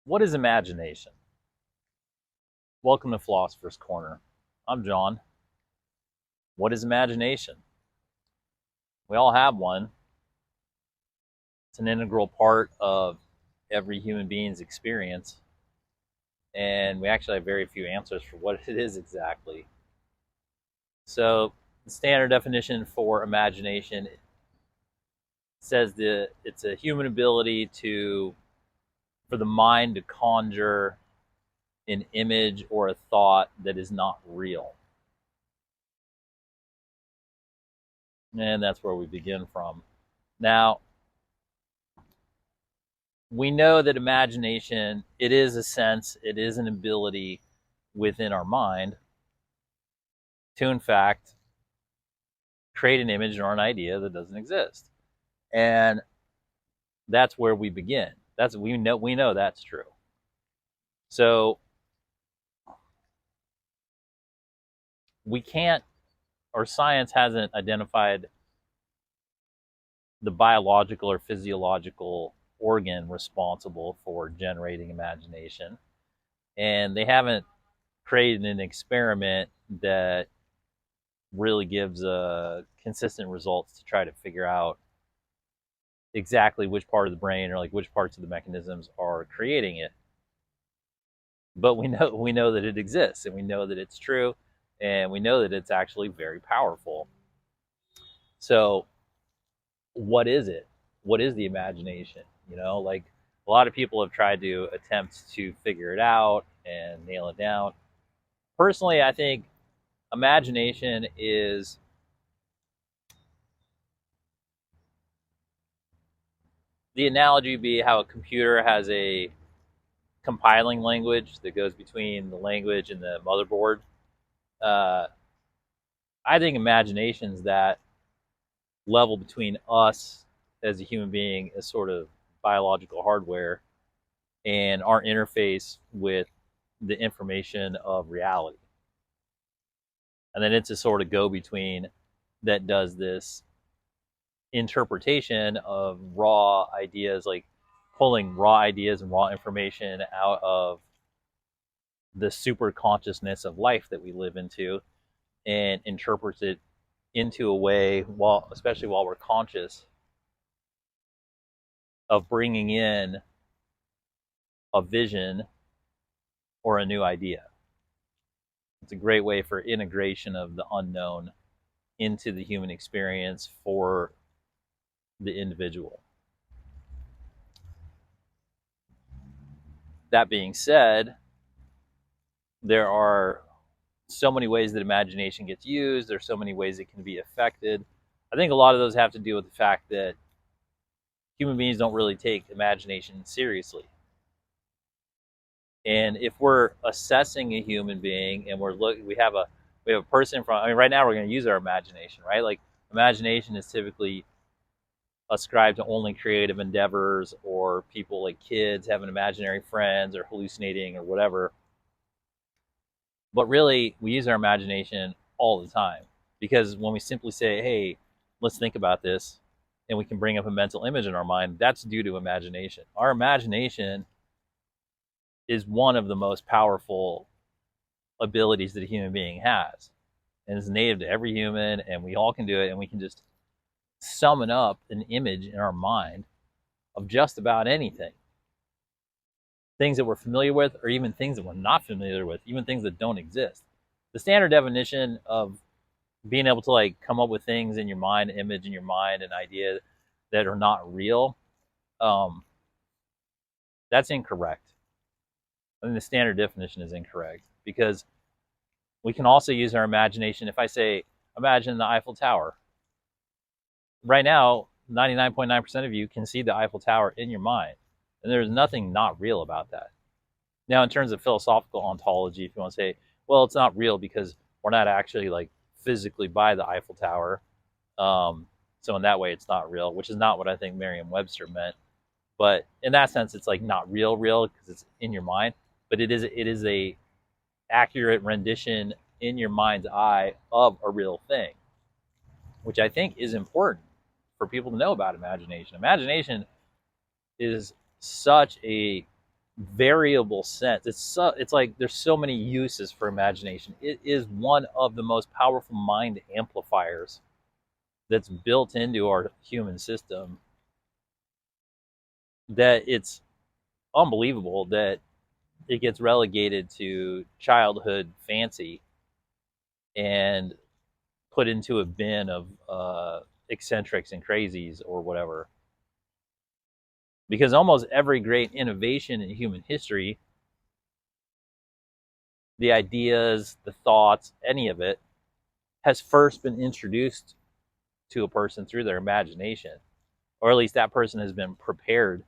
What is imagination? Welcome to Philosopher's Corner. I'm John. What is imagination? We all have one. It's an integral part of every human being's experience, and we actually have very few answers for what it is exactly. So, the standard definition for imagination says that it's a human ability for the mind to conjure an image or a thought that is not real. And that's where we begin from. Now, we know that imagination, it is a sense, it is an ability within our mind to, in fact, create an image or an idea that doesn't exist. And that's where we begin. We know that's true. So we can't, or science hasn't identified the biological or physiological organ responsible for generating imagination. And they haven't created an experiment that really gives consistent results to try to figure out exactly which part of the brain or like which parts of the mechanisms are creating it. But we know that it exists, and we know that it's true, and we know that it's actually very powerful. So what is it? What is the imagination? Like a lot of people have tried to attempt to figure it out and nail it down. Personally, I think imagination is the analogy would be how a computer has a compiling language that goes between the language and the motherboard. Uh, I think imagination is that level between us as a human being as sort of biological hardware and our interface with the information of reality. And then it's a sort of go between that does this interpretation of raw ideas, like pulling raw ideas and raw information out of the super consciousness of life that we live into and interprets it into a way, while especially while we're conscious, of bringing in a vision or a new idea. It's a great way for integration of the unknown into the human experience for the individual. That being said, there are so many ways that imagination gets used. There's so many ways it can be affected. I think a lot of those have to do with the fact that human beings don't really take imagination seriously. And if we're assessing a human being and we have a person in front. I mean, right now we're going to use our imagination, right? Like imagination is typically ascribed to only creative endeavors or people like kids having imaginary friends or hallucinating or whatever. But really, we use our imagination all the time because when we simply say, hey, let's think about this, and we can bring up a mental image in our mind, that's due to imagination. Our imagination is one of the most powerful abilities that a human being has, and it's native to every human, and we all can do it, and we can just summon up an image in our mind of just about anything. Things that we're familiar with, or even things that we're not familiar with, even things that don't exist. The standard definition of being able to like come up with things in your mind, image in your mind, an idea that are not real, that's incorrect. I think the standard definition is incorrect because we can also use our imagination. If I say, imagine the Eiffel Tower, right now, 99.9% of you can see the Eiffel Tower in your mind. And there's nothing not real about that. Now, in terms of philosophical ontology, if you want to say, well, it's not real because we're not actually like physically by the Eiffel Tower. So in that way, it's not real, which is not what I think Merriam-Webster meant. But in that sense, it's like not real because it's in your mind. But it is a accurate rendition in your mind's eye of a real thing, which I think is important for people to know about imagination. Imagination is such a variable sense. It's like there's so many uses for imagination. It is one of the most powerful mind amplifiers that's built into our human system, that it's unbelievable that it gets relegated to childhood fancy and put into a bin of eccentrics and crazies or whatever. Because almost every great innovation in human history, the ideas, the thoughts, any of it, has first been introduced to a person through their imagination, or at least that person has been prepared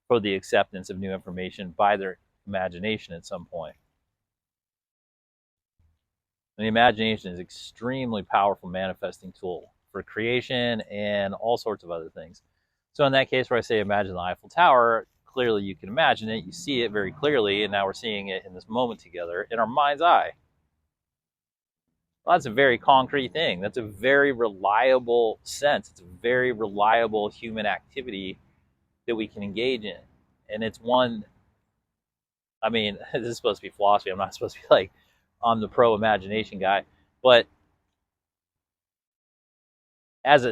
for the acceptance of new information by their imagination at some point. And the imagination is an extremely powerful manifesting tool for creation and all sorts of other things. So in that case where I say imagine the Eiffel Tower, clearly you can imagine it, you see it very clearly, and now we're seeing it in this moment together in our mind's eye. Well, that's a very concrete thing. That's a very reliable sense. It's a very reliable human activity that we can engage in. And it's one, I mean, this is supposed to be philosophy. I'm not supposed to be like, I'm the pro imagination guy. But as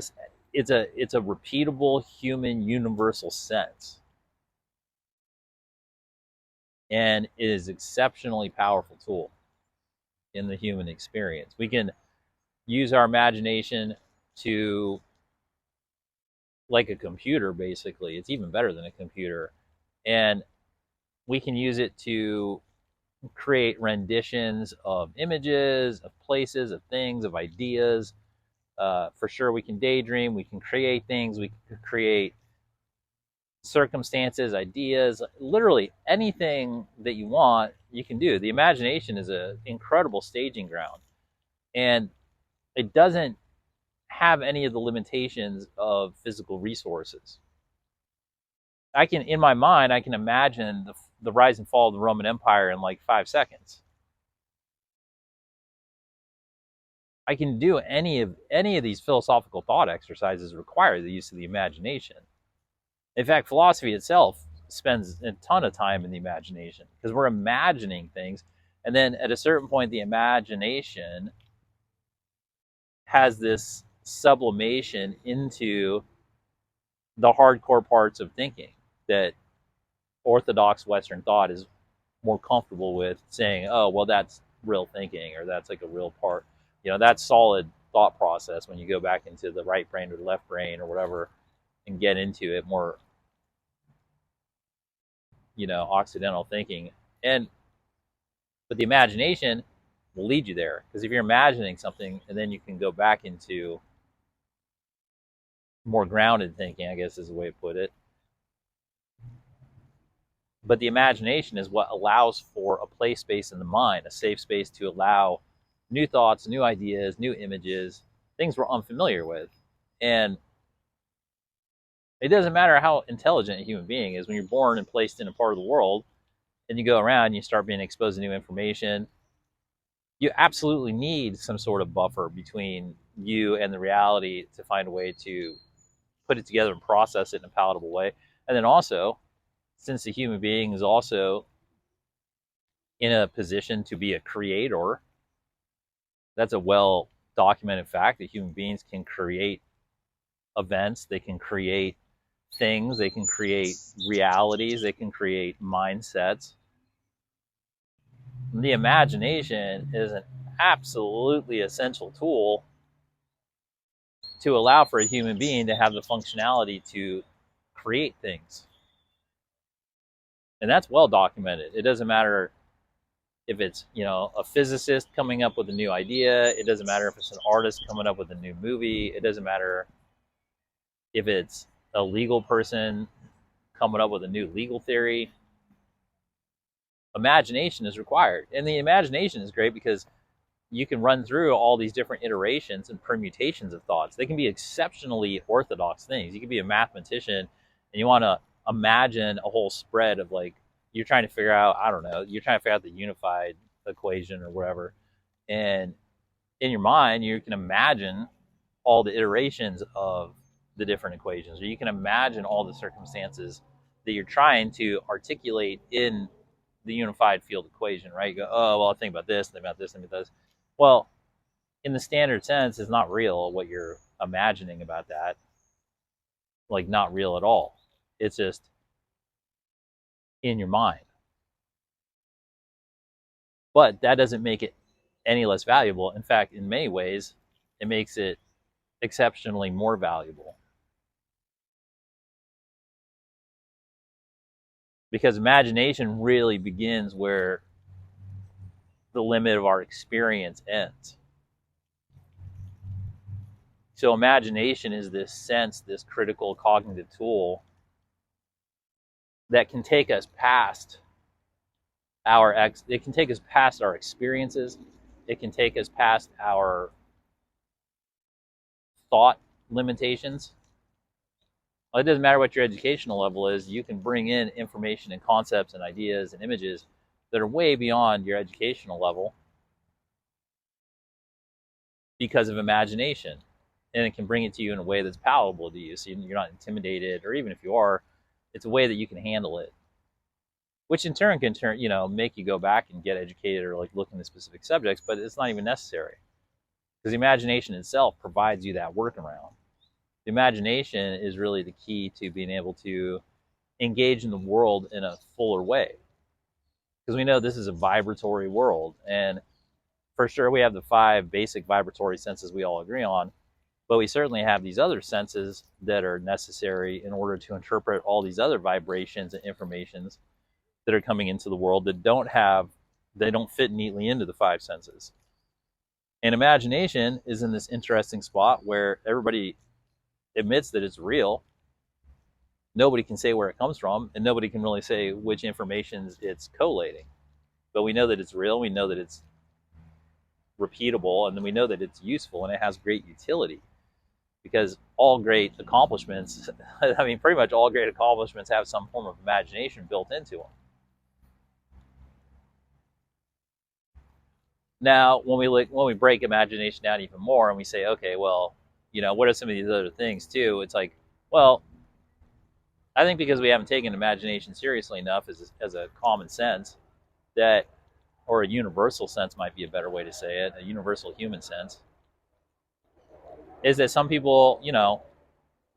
it's a repeatable human universal sense. And it is an exceptionally powerful tool in the human experience. We can use our imagination to, like a computer, basically. It's even better than a computer. And we can use it to create renditions of images, of places, of things, of ideas. For sure, we can daydream. We can create things. We can create circumstances, ideas, literally anything that you want, you can do. The imagination is an incredible staging ground. And it doesn't have any of the limitations of physical resources. In my mind, I can imagine the rise and fall of the Roman Empire in like 5 seconds. I can do any of these philosophical thought exercises require the use of the imagination. In fact, philosophy itself spends a ton of time in the imagination because we're imagining things. And then at a certain point, the imagination has this sublimation into the hardcore parts of thinking that orthodox Western thought is more comfortable with saying, oh, well, that's real thinking, or that's like a real part. That's solid thought process when you go back into the right brain or the left brain or whatever and get into it more, Occidental thinking. But the imagination will lead you there, because if you're imagining something and then you can go back into more grounded thinking, I guess is the way to put it. But the imagination is what allows for a play space in the mind, a safe space to allow new thoughts, new ideas, new images, things we're unfamiliar with. And it doesn't matter how intelligent a human being is. When you're born and placed in a part of the world and you go around and you start being exposed to new information, you absolutely need some sort of buffer between you and the reality to find a way to put it together and process it in a palatable way. And then also, since the human being is also in a position to be a creator, that's a well documented fact that human beings can create events, they can create things, they can create realities, they can create mindsets. The imagination is an absolutely essential tool to allow for a human being to have the functionality to create things. And that's well documented. It doesn't matter if it's, a physicist coming up with a new idea. It doesn't matter if it's an artist coming up with a new movie. It doesn't matter if it's a legal person coming up with a new legal theory. Imagination is required. And the imagination is great because you can run through all these different iterations and permutations of thoughts. They can be exceptionally orthodox things. You can be a mathematician and you want to imagine a whole spread of, like, you're trying to figure out, I don't know, you're trying to figure out the unified equation or whatever. And in your mind, you can imagine all the iterations of the different equations, or you can imagine all the circumstances that you're trying to articulate in the unified field equation, right? You go, oh, well, think about this, think about this, think about this. Well, in the standard sense, it's not real what you're imagining about that. Like, not real at all. It's just in your mind. But that doesn't make it any less valuable. In fact, in many ways, it makes it exceptionally more valuable. Because imagination really begins where the limit of our experience ends. So imagination is this sense, this critical cognitive tool that can take us past it can take us past our experiences. It can take us past our thought limitations. Well, it doesn't matter what your educational level is. You can bring in information and concepts and ideas and images that are way beyond your educational level because of imagination. And it can bring it to you in a way that's palatable to you, so you're not intimidated, or even if you are, it's a way that you can handle it, which in turn can make you go back and get educated or like look into specific subjects, but it's not even necessary because the imagination itself provides you that workaround. The imagination is really the key to being able to engage in the world in a fuller way, because we know this is a vibratory world, and for sure we have the 5 basic vibratory senses we all agree on, but we certainly have these other senses that are necessary in order to interpret all these other vibrations and informations that are coming into the world that don't fit neatly into the 5 senses. And imagination is in this interesting spot where everybody admits that it's real. Nobody can say where it comes from, and nobody can really say which information it's collating. But we know that it's real, we know that it's repeatable, and then we know that it's useful and it has great utility. Because all great accomplishments, I mean, pretty much all great accomplishments have some form of imagination built into them. Now, when we break imagination down even more and we say, okay, well, what are some of these other things too? It's like, well, I think because we haven't taken imagination seriously enough as a common sense, or a universal sense might be a better way to say it, a universal human sense, is that some people,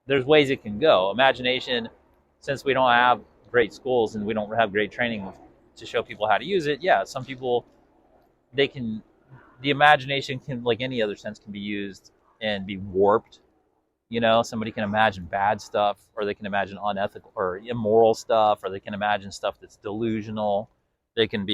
there's ways it can go. Imagination, since we don't have great schools and we don't have great training to show people how to use it, yeah, some people, the imagination can, like any other sense, can be used and be warped. Somebody can imagine bad stuff, or they can imagine unethical or immoral stuff, or they can imagine stuff that's delusional. They can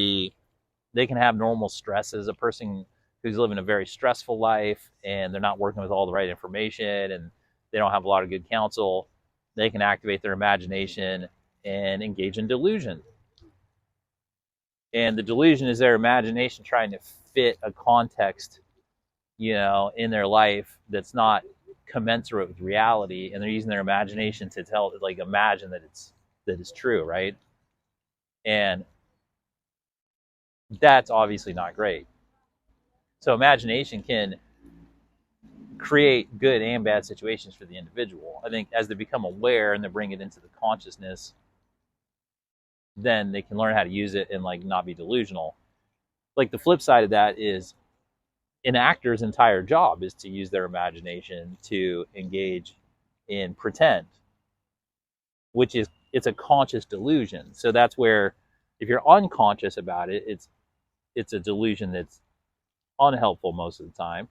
have normal stresses. A person who's living a very stressful life and they're not working with all the right information and they don't have a lot of good counsel, they can activate their imagination and engage in delusion. And the delusion is their imagination trying to fit a context, in their life that's not commensurate with reality, and they're using their imagination to imagine that it's true, right? And that's obviously not great. So imagination can create good and bad situations for the individual. I think as they become aware and they bring it into the consciousness, then they can learn how to use it and not be delusional. Like the flip side of that is an actor's entire job is to use their imagination to engage in pretend, it's a conscious delusion. So that's where, if you're unconscious about it, it's a delusion that's unhelpful most of the time.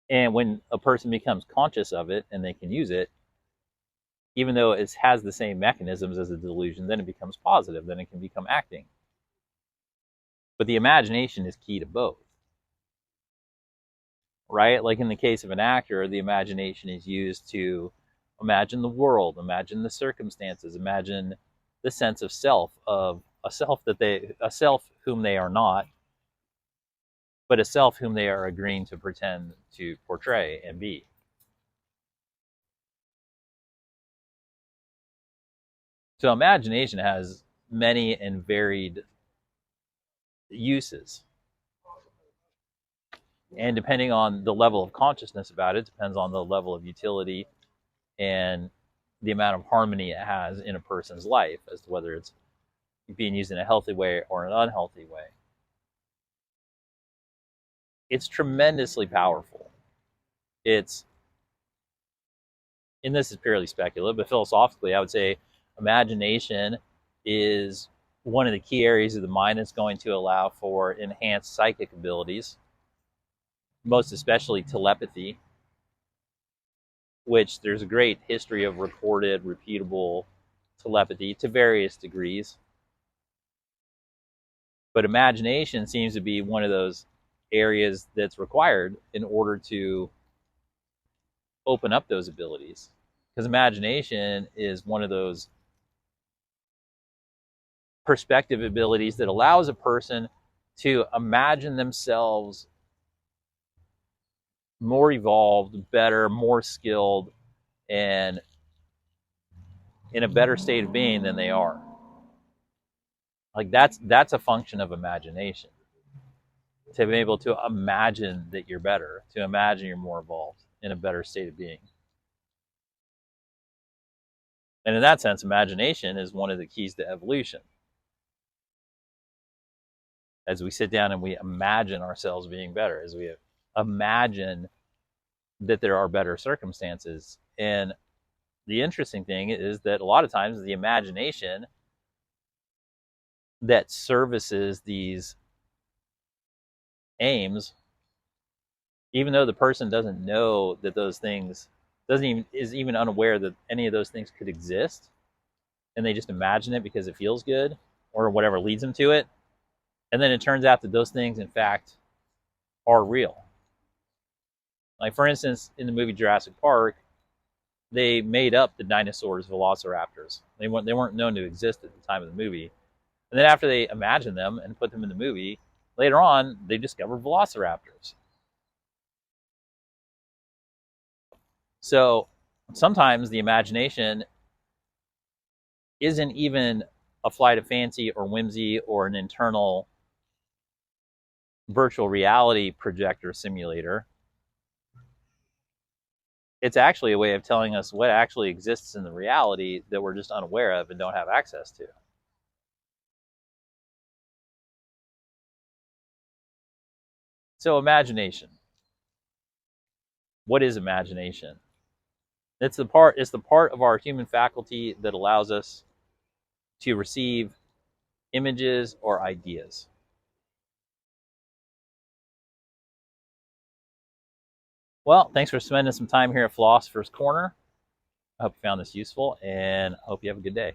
And when a person becomes conscious of it and they can use it, even though it has the same mechanisms as a delusion, then it becomes positive, then it can become acting. But the imagination is key to both, right? Like in the case of an actor, the imagination is used to imagine the world, imagine the circumstances, imagine the sense of self, of a self whom they are not, but a self whom they are agreeing to pretend to portray and be. So imagination has many and varied uses. And depending on the level of consciousness about it, depends on the level of utility and the amount of harmony it has in a person's life as to whether it's being used in a healthy way or an unhealthy way. It's tremendously powerful. It's, and this is purely speculative, but philosophically, I would say imagination is one of the key areas of the mind that's going to allow for enhanced psychic abilities, most especially telepathy, which there's a great history of recorded, repeatable telepathy to various degrees. But imagination seems to be one of those areas that's required in order to open up those abilities. Because imagination is one of those perspective abilities that allows a person to imagine themselves more evolved, better, more skilled, and in a better state of being than they are. Like that's a function of imagination. To be able to imagine that you're better, to imagine you're more evolved, in a better state of being. And in that sense, imagination is one of the keys to evolution. As we sit down and we imagine ourselves being better, as we imagine that there are better circumstances. And the interesting thing is that a lot of times the imagination that services these aims, even though the person doesn't know that those things, is even unaware that any of those things could exist, and they just imagine it because it feels good or whatever leads them to it, and then it turns out that those things in fact are real. Like, for instance, in the movie Jurassic Park, they made up the dinosaurs velociraptors. They weren't known to exist at the time of the movie. And then after they imagined them and put them in the movie, later on they discovered velociraptors. So sometimes the imagination isn't even a flight of fancy or whimsy or an internal virtual reality projector simulator. It's actually a way of telling us what actually exists in the reality that we're just unaware of and don't have access to. So imagination. What is imagination? It's the part of our human faculty that allows us to receive images or ideas. Well, thanks for spending some time here at Philosopher's Corner. I hope you found this useful, and I hope you have a good day.